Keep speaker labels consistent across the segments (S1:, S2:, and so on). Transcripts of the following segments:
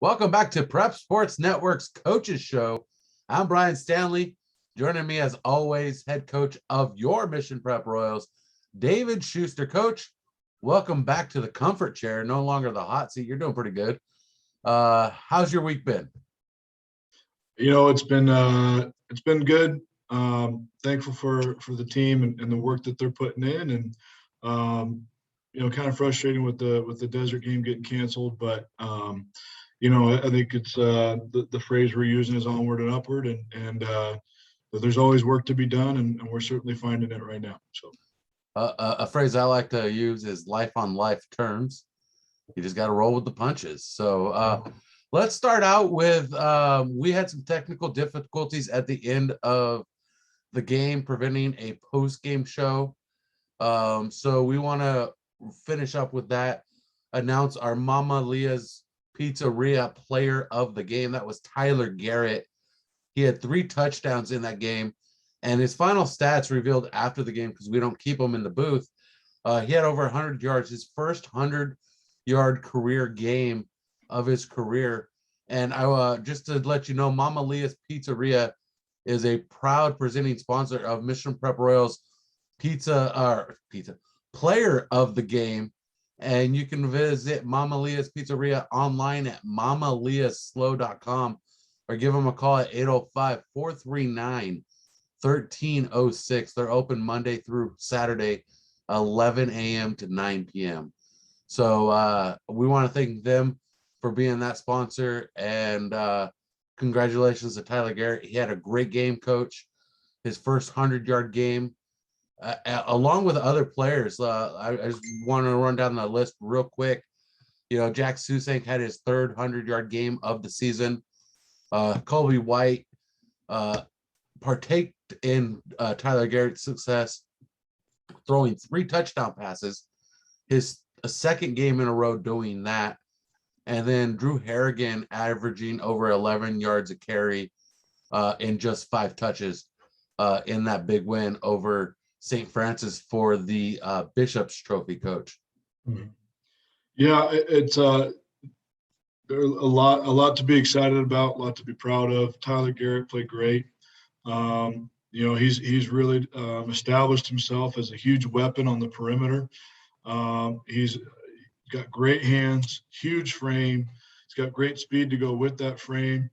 S1: Welcome back to Prep Sports Network's Coaches Show. I'm Brian Stanley. Joining me, as always, head coach of your Mission Prep Royals, David Schuster. Coach, welcome back to the comfort chair, no longer the hot seat. You're doing pretty good. How's your week been?
S2: It's been good. Thankful for the team and the work that they're putting in, and kind of frustrating with the desert game getting canceled, but I think it's the phrase we're using is onward and upward, and there's always work to be done, and we're certainly finding it right now. So
S1: a phrase I like to use is life on life terms. You just got to roll with the punches. So let's start out with we had some technical difficulties at the end of the game, preventing a post-game show. So we want to finish up with that, announce our Mama Leah's Pizzeria player of the game. That was Tyler Garrett. He had 3 touchdowns in that game, and his final stats revealed after the game, because we don't keep him in the booth. He had over 100 yards, his first 100-yard career game of his career. And I just to let you know, Mama Leah's Pizzeria is a proud presenting sponsor of Mission Prep Royals pizza player of the game. And you can visit Mama Leah's Pizzeria online at mamaleahslow.com, or give them a call at 805-439-1306. They're open Monday through Saturday, 11 a.m. to 9 p.m. So we want to thank them for being that sponsor, and congratulations to Tyler Garrett. He had a great game, Coach. His first 100-yard game. Along with other players, I just want to run down the list real quick. Jack Susank had his third 100-yard game of the season. Colby White partaked in Tyler Garrett's success, throwing 3 touchdown passes, his second game in a row doing that. And then Drew Harrigan averaging over 11 yards a carry in just 5 touches in that big win over St. Francis for the Bishop's Trophy, Coach.
S2: Mm-hmm. Yeah, it's there's a lot to be excited about, a lot to be proud of. Tyler Garrett played great. He's really established himself as a huge weapon on the perimeter. He's got great hands, huge frame. He's got great speed to go with that frame,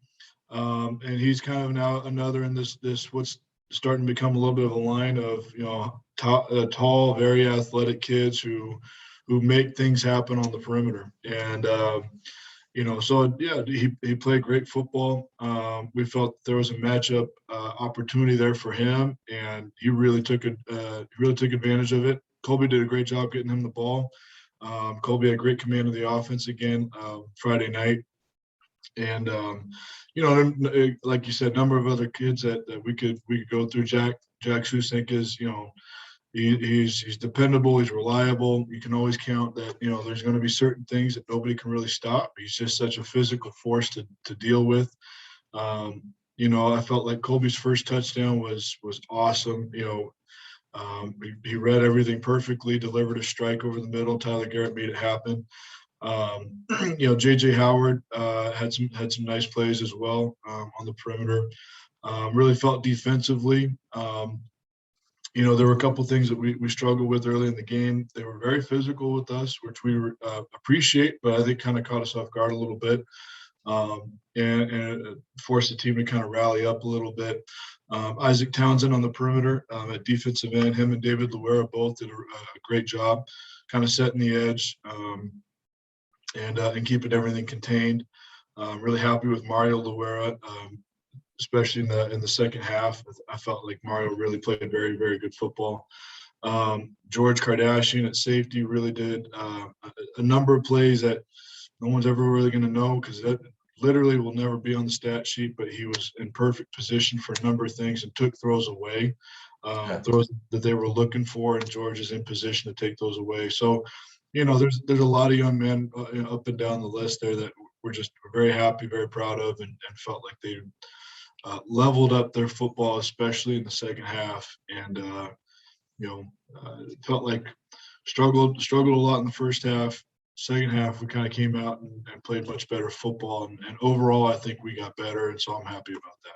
S2: and he's kind of now another in this what's starting to become a little bit of a line of tall, very athletic kids who make things happen on the perimeter. And so yeah, he played great football. We felt there was a matchup opportunity there for him, and he really took advantage of it. Colby did a great job getting him the ball. Colby had great command of the offense again Friday night. And like you said, a number of other kids that we could go through. Jack Susank is, he's dependable, he's reliable. You can always count that, there's going to be certain things that nobody can really stop. He's just such a physical force to deal with. I felt like Colby's first touchdown was awesome. He read everything perfectly, delivered a strike over the middle. Tyler Garrett made it happen. JJ Howard had some nice plays as well on the perimeter. Really felt defensively. There were a couple things that we struggled with early in the game. They were very physical with us, which we appreciate, but I think kind of caught us off guard a little bit, and forced the team to kind of rally up a little bit. Isaac Townsend on the perimeter at defensive end, him and David Loera both did a great job kind of setting the edge and keeping everything contained. Really happy with Mario Loera, especially in the second half. I felt like Mario really played very, very good football. George Kardashian at safety really did a number of plays that no one's ever really going to know, because that literally will never be on the stat sheet, but he was in perfect position for a number of things and took throws away, throws that they were looking for, and George is in position to take those away. So, there's a lot of young men up and down the list there that we're very happy, very proud of, and felt like they leveled up their football, especially in the second half, and felt like struggled a lot in the first half. second half, we kind of came out and played much better football. And overall, I think we got better. And so I'm happy about that.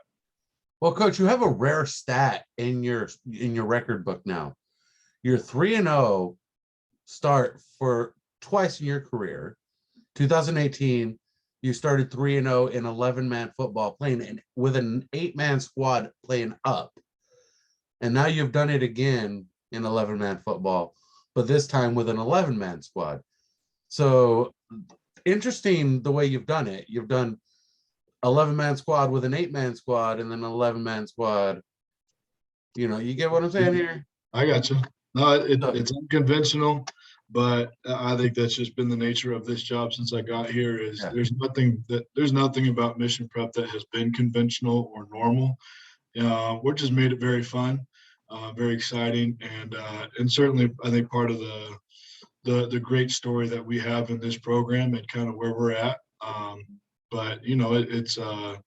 S1: Well, Coach, you have a rare stat in your record book now. You're 3-0 start for twice in your career. 2018, you started 3-0 in 11-man football, playing with an 8-man squad playing up. And now you've done it again in 11-man football, but this time with an 11-man squad. So interesting the way you've done it. You've done 11-man squad with an 8-man squad and then an 11-man squad. You know, you get what I'm saying here?
S2: I got you. No, it's unconventional, but I think that's just been the nature of this job since I got here. Is there's nothing about mission prep that has been conventional or normal. We're just made it very fun, very exciting, and certainly I think part of the great story that we have in this program and kind of where we're at. But you know, there's a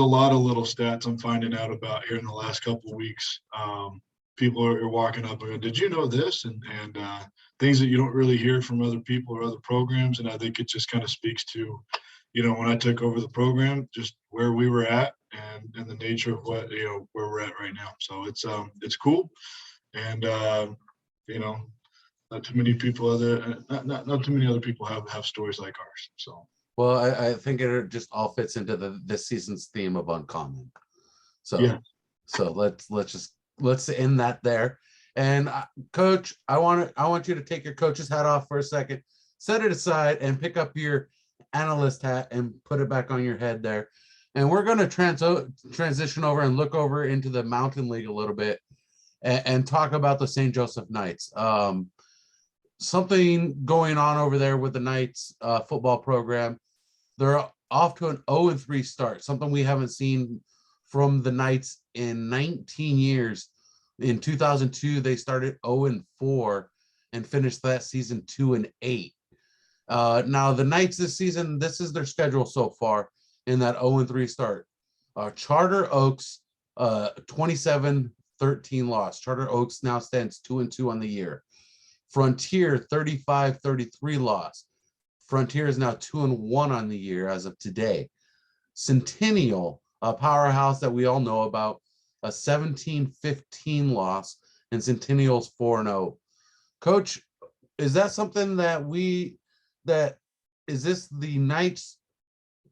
S2: lot of little stats I'm finding out about here in the last couple of weeks. People are walking up and going, did you know this? And things that you don't really hear from other people or other programs. And I think it just kind of speaks to, you know, when I took over the program, just where we were at and the nature of what, you know, where we're at right now. So it's cool. And, you know, not too many people not too many other people have stories like ours. So.
S1: Well, I think it just all fits into this season's theme of uncommon. So,
S2: yeah.
S1: So let's end that there. And Coach, I want you to take your coach's hat off for a second, set it aside, and pick up your analyst hat and put it back on your head there. And we're going to transition over and look over into the Mountain League a little bit and talk about the St. Joseph Knights. Something going on over there with the Knights football program. They're off to an 0-3 start, something we haven't seen from the Knights in 19 years. In 2002, they started 0-4 and finished that season 2-8. Now the Knights this season, this is their schedule so far in that 0-3 start. Charter Oaks, 27-13 loss. Charter Oaks now stands 2-2 on the year. Frontier, 35-33 loss. Frontier is now 2-1 on the year as of today. Centennial, a powerhouse that we all know about, a 17-15 loss, and Centennial's 4-0. Coach, is that something is this the Knights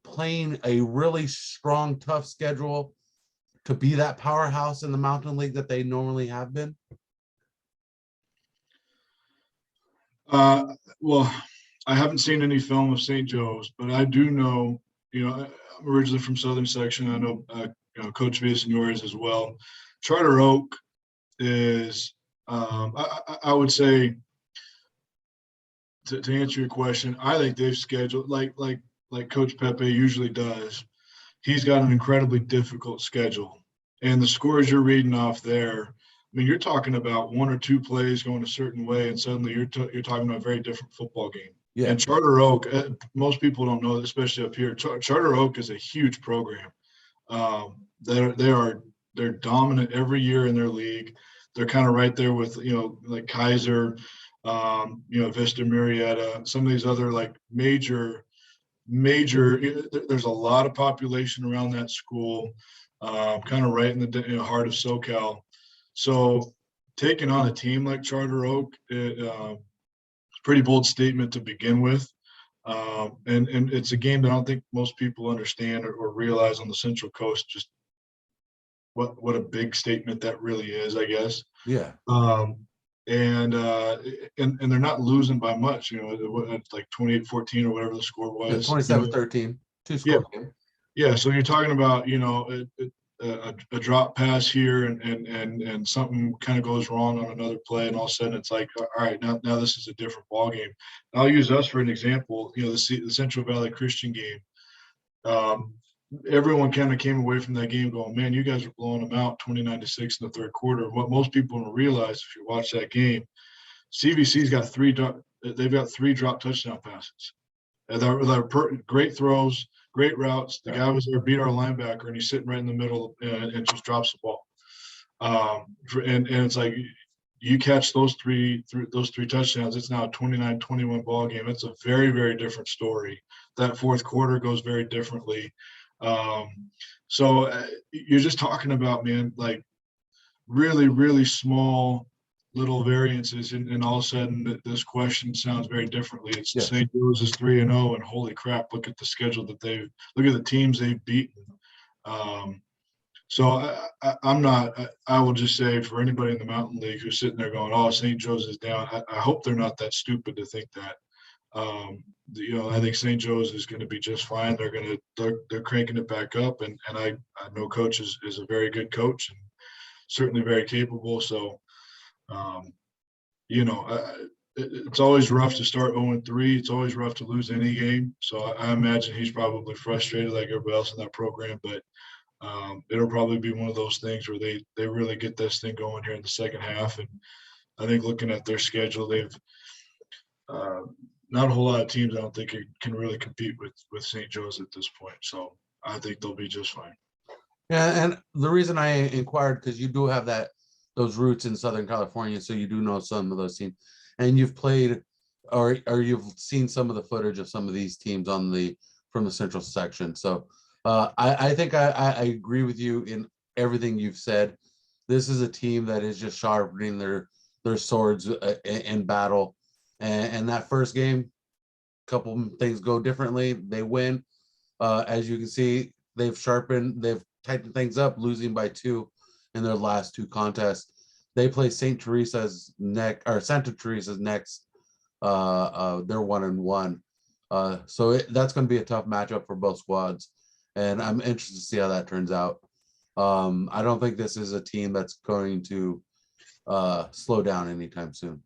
S1: playing a really strong, tough schedule to be that powerhouse in the Mountain League that they normally have been?
S2: Well, I haven't seen any film of St. Joe's, but I do know, you know, I'm originally from Southern Section. I know, you know, Coach Villasenor is as well. Charter Oak is, I would say, to answer your question, I think they've scheduled like Coach Pepe usually does. He's got an incredibly difficult schedule, and the scores you're reading off there. I mean, you're talking about one or two plays going a certain way, and suddenly you're talking about a very different football game. Yeah. And Charter Oak, most people don't know, especially up here. Charter Oak is a huge program. They're dominant every year in their league. They're kind of right there with, you know, like Kaiser, you know, Vista Marietta, some of these other like major. There's a lot of population around that school, kind of right in the heart of SoCal. So taking on a team like Charter Oak, it's a pretty bold statement to begin with. And it's a game that I don't think most people understand or realize on the Central Coast, just what a big statement that really is, I guess.
S1: Yeah.
S2: And they're not losing by much, you know, it's like 28-14 or whatever the score was.
S1: 27-13, two-score game.
S2: Yeah, so you're talking about, you know, a drop pass here and something kind of goes wrong on another play, and all of a sudden it's like, all right, now this is a different ball game. I'll use us for an example. You know, the Central Valley Christian game. Everyone kind of came away from that game going, man, you guys are blowing them out 29-6 in the third quarter. What most people don't realize if you watch that game, CVC's got three drop touchdown passes. And they're great throws, great routes. The guy was there, beat our linebacker, and he's sitting right in the middle and just drops the ball. And it's like, you catch those three touchdowns, it's now a 29-21 ball game. It's a very, very different story. That fourth quarter goes very differently. So you're just talking about, man, like really, really small little variances, and all of a sudden this question sounds very differently. It's
S1: Yes.
S2: St. Joe's is 3-0, and holy crap, look at the schedule that look at the teams they've beaten. So I will just say, for anybody in the Mountain League who's sitting there going, oh, St. Joe's is down, I hope they're not that stupid to think that. I think St. Joe's is going to be just fine. They're cranking it back up, and I know Coach is a very good coach and certainly very capable. So, it's always rough to start 0-3. It's always rough to lose any game. So I imagine he's probably frustrated like everybody else in that program, but it'll probably be one of those things where they really get this thing going here in the second half. And I think looking at their schedule, they've not a whole lot of teams I don't think can really compete with St. Joe's at this point. So I think they'll be just fine.
S1: Yeah, and the reason I inquired, because you do have those roots in Southern California, so you do know some of those teams, and you've played or you've seen some of the footage of some of these teams from the Central section. So I think I agree with you in everything you've said. This is a team that is just sharpening their swords in battle. And that first game, a couple things go differently. They win. As you can see, they've tightened things up, losing by 2 in their last 2 contests. They play Santa Teresa's next. They're 1-1. So that's going to be a tough matchup for both squads, and I'm interested to see how that turns out. I don't think this is a team that's going to slow down anytime soon.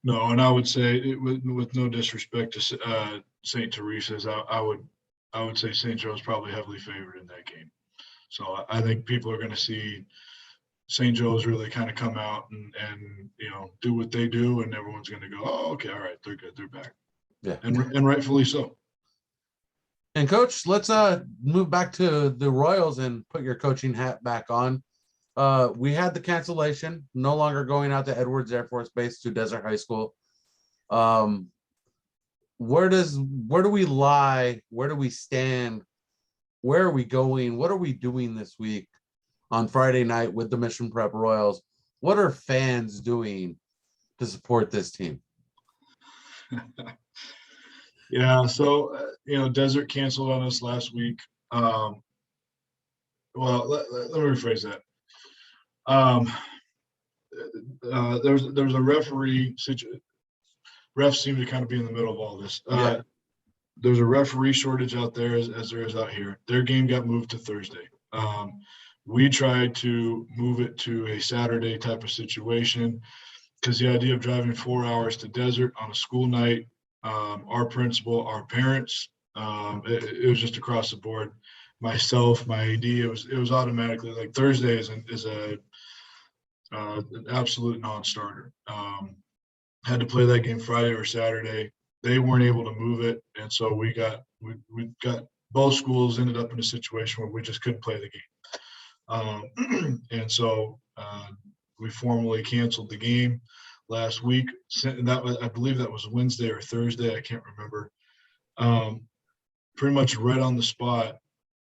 S2: No, and I would say, with no disrespect to St. Teresa's, I would say St. Joe's probably heavily favored in that game. So I think people are going to see St. Joe's really kind of come out and do what they do, and everyone's going to go, oh, okay, all right, they're good, they're back.
S1: Yeah,
S2: and rightfully so.
S1: And Coach, let's move back to the Royals and put your coaching hat back on. We had the cancellation, no longer going out to Edwards Air Force Base to Desert High School. Where do we lie? Where do we stand? Where are we going? What are we doing this week on Friday night with the Mission Prep Royals? What are fans doing to support this team?
S2: Yeah, so Desert canceled on us last week. Well, let me rephrase that. There was a referee situation. Refs seem to kind of be in the middle of all this.
S1: Yeah.
S2: There's a referee shortage out there as there is out here. Their game got moved to Thursday. We tried to move it to a Saturday type of situation because the idea of driving 4 hours to Desert on a school night, our principal, our parents, it was just across the board. Myself, my AD, it was automatically like Thursday is an absolute non-starter. Had to play that game Friday or Saturday. They weren't able to move it, and so we got both schools ended up in a situation where we just couldn't play the game. And so we formally canceled the game last week. And I believe that was Wednesday or Thursday. I can't remember. Pretty much right on the spot,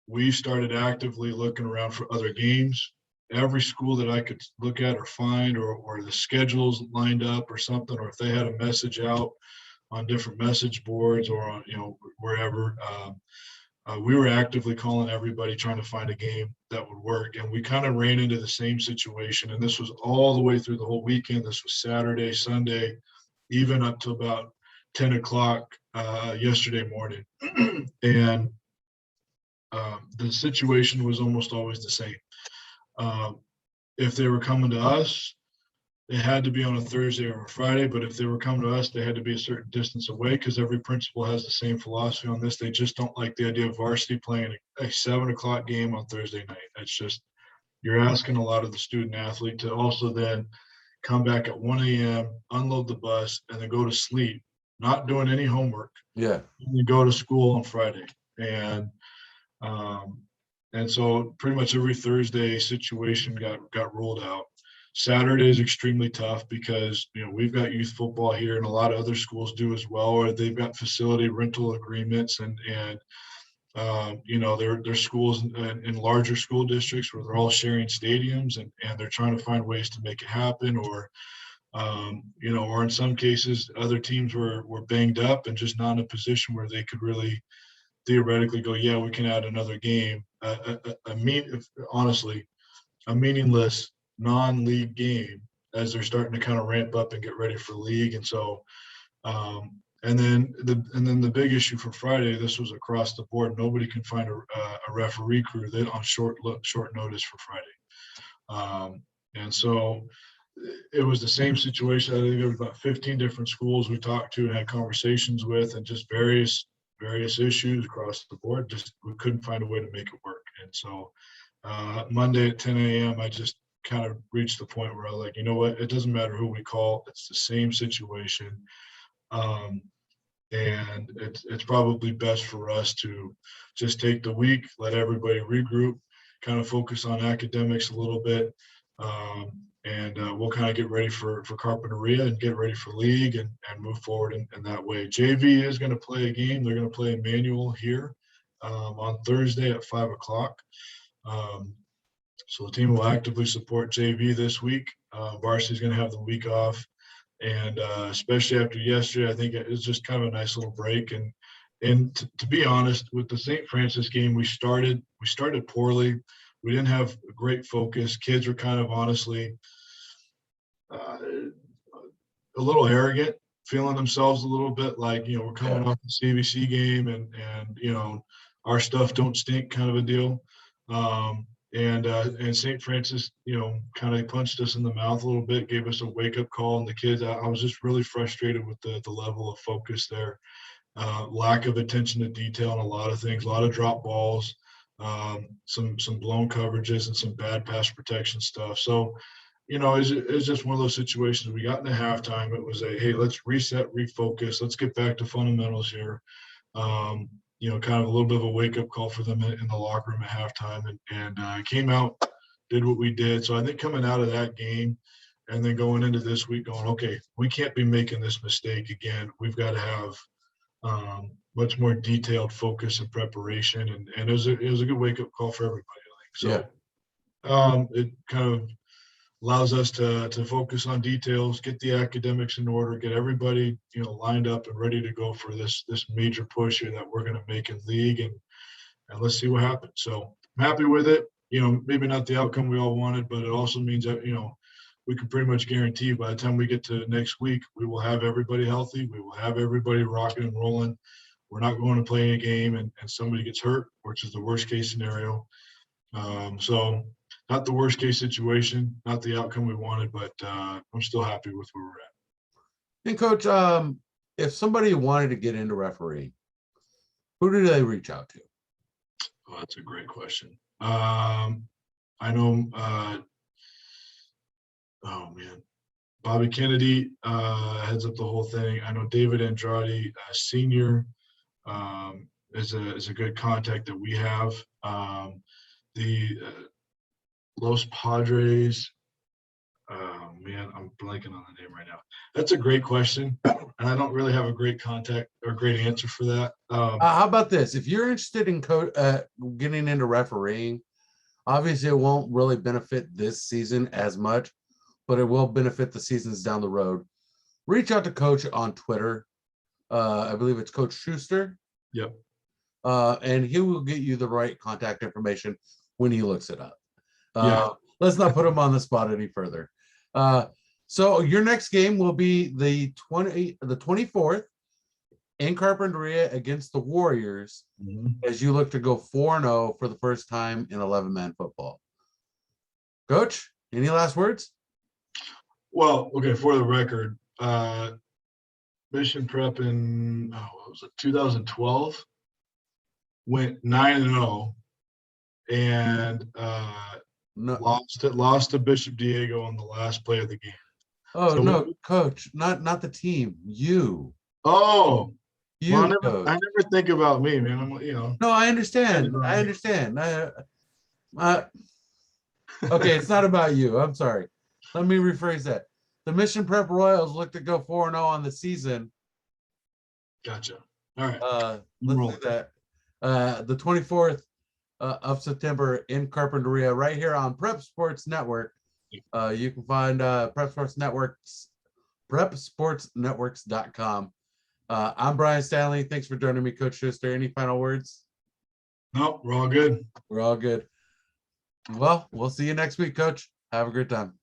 S2: we started actively looking around for other games. Every school that I could look at or find, or the schedules lined up or something, or if they had a message out on different message boards or on, wherever, we were actively calling everybody, trying to find a game that would work. And we kind of ran into the same situation. And this was all the way through the whole weekend. This was Saturday, Sunday, even up to about 10 o'clock yesterday morning. And the situation was almost always the same. If they were coming to us, it had to be on a Thursday or a Friday, but if they were coming to us, they had to be a certain distance away because every principal has the same philosophy on this. They just don't like the idea of varsity playing a 7 o'clock game on Thursday night. It's just, you're asking a lot of the student athlete to also then come back at 1 a.m., unload the bus, and then go to sleep, not doing any homework.
S1: Yeah.
S2: And then go to school on Friday. And so pretty much every Thursday situation got ruled out. Saturday is extremely tough because, we've got youth football here and a lot of other schools do as well, or they've got facility rental agreements and they're schools in larger school districts where they're all sharing stadiums and they're trying to find ways to make it happen, or in some cases, other teams were banged up and just not in a position where they could really theoretically go, yeah, we can add another game. Honestly, a meaningless non-league game as they're starting to kind of ramp up and get ready for league. And so, and then the big issue for Friday, this was across the board. Nobody can find a referee crew that on short notice for Friday. And so it was the same situation. I think there was about 15 different schools we talked to and had conversations with, and just various issues across the board. Just we couldn't find a way to make it work. And so Monday at 10 a.m., I just kind of reached the point where I was like, you know what? It doesn't matter who we call. It's the same situation. And it's probably best for us to just take the week, let everybody regroup, kind of focus on academics a little bit. And we'll kind of get ready for Carpinteria and get ready for league and move forward in that way. JV is going to play a game. They're going to play Emmanuel here on Thursday at 5 o'clock. So the team will actively support JV this week. Varsity is going to have the week off. And especially after yesterday, I think it's just kind of a nice little break. And to be honest, with the St. Francis game, we started poorly. We didn't have a great focus. Kids were kind of honestly a little arrogant, feeling themselves a little bit like, we're coming off the CBC game and our stuff don't stink kind of a deal. And St. Francis, kind of punched us in the mouth a little bit, gave us a wake-up call. And the kids, I was just really frustrated with the level of focus there. Lack of attention to detail on a lot of things, a lot of drop balls, some blown coverages and some bad pass protection stuff. So, it's just one of those situations. We got into halftime. It was hey, let's reset, refocus. Let's get back to fundamentals here. Kind of a little bit of a wake-up call for them in the locker room at halftime, and came out, did what we did. So I think coming out of that game and then going into this week going, okay, we can't be making this mistake again. We've got to have much more detailed focus and preparation. And it was a good wake-up call for everybody, I think. So it kind of allows us to focus on details, get the academics in order, get everybody, lined up and ready to go for this major push here that we're going to make in league, and let's see what happens. So I'm happy with it. Maybe not the outcome we all wanted, but it also means that, we can pretty much guarantee by the time we get to next week, we will have everybody healthy. We will have everybody rocking and rolling. We're not going to play a game and somebody gets hurt, which is the worst case scenario. So not the worst case situation, not the outcome we wanted, but I'm still happy with where we're at.
S1: And Coach, if somebody wanted to get into refereeing, who do they reach out to?
S2: Oh, that's a great question. I know, Bobby Kennedy heads up the whole thing. I know David Andrade, Senior, is a good contact that we have. The Los Padres, I'm blanking on the name right now. That's a great question, and I don't really have a great contact or great answer for that.
S1: How about this? If you're interested in getting into refereeing, obviously it won't really benefit this season as much, but it will benefit the seasons down the road. Reach out to Coach on Twitter. I believe it's Coach Schuster.
S2: Yep.
S1: And he will get you the right contact information when he looks it up. Let's not put him on the spot any further. So your next game will be the 24th in Carpinteria against the Warriors, as you look to go 4-0 for the first time in 11-man football. Coach, any last words?
S2: Well, okay, for the record, Mission Prep in 2012 went 9-0 and lost to Bishop Diego on the last play of the game.
S1: Oh, so no, Coach, not the team. You.
S2: Oh,
S1: you.
S2: Well, I never think about me, man. I'm,
S1: No, I understand. Okay, it's not about you. I'm sorry. let me rephrase that. The Mission Prep Royals look to go 4-0 on the season.
S2: Gotcha. All right.
S1: Let's do that. The 24th of September in Carpinteria, right here on Prep Sports Network. You can find Prep Sports Networks, prepsportsnetworks.com. I'm Brian Stanley. Thanks for joining me, Coach Schuster. Any final words?
S2: No, we're all good.
S1: We're all good. Well, we'll see you next week, Coach. Have a great time.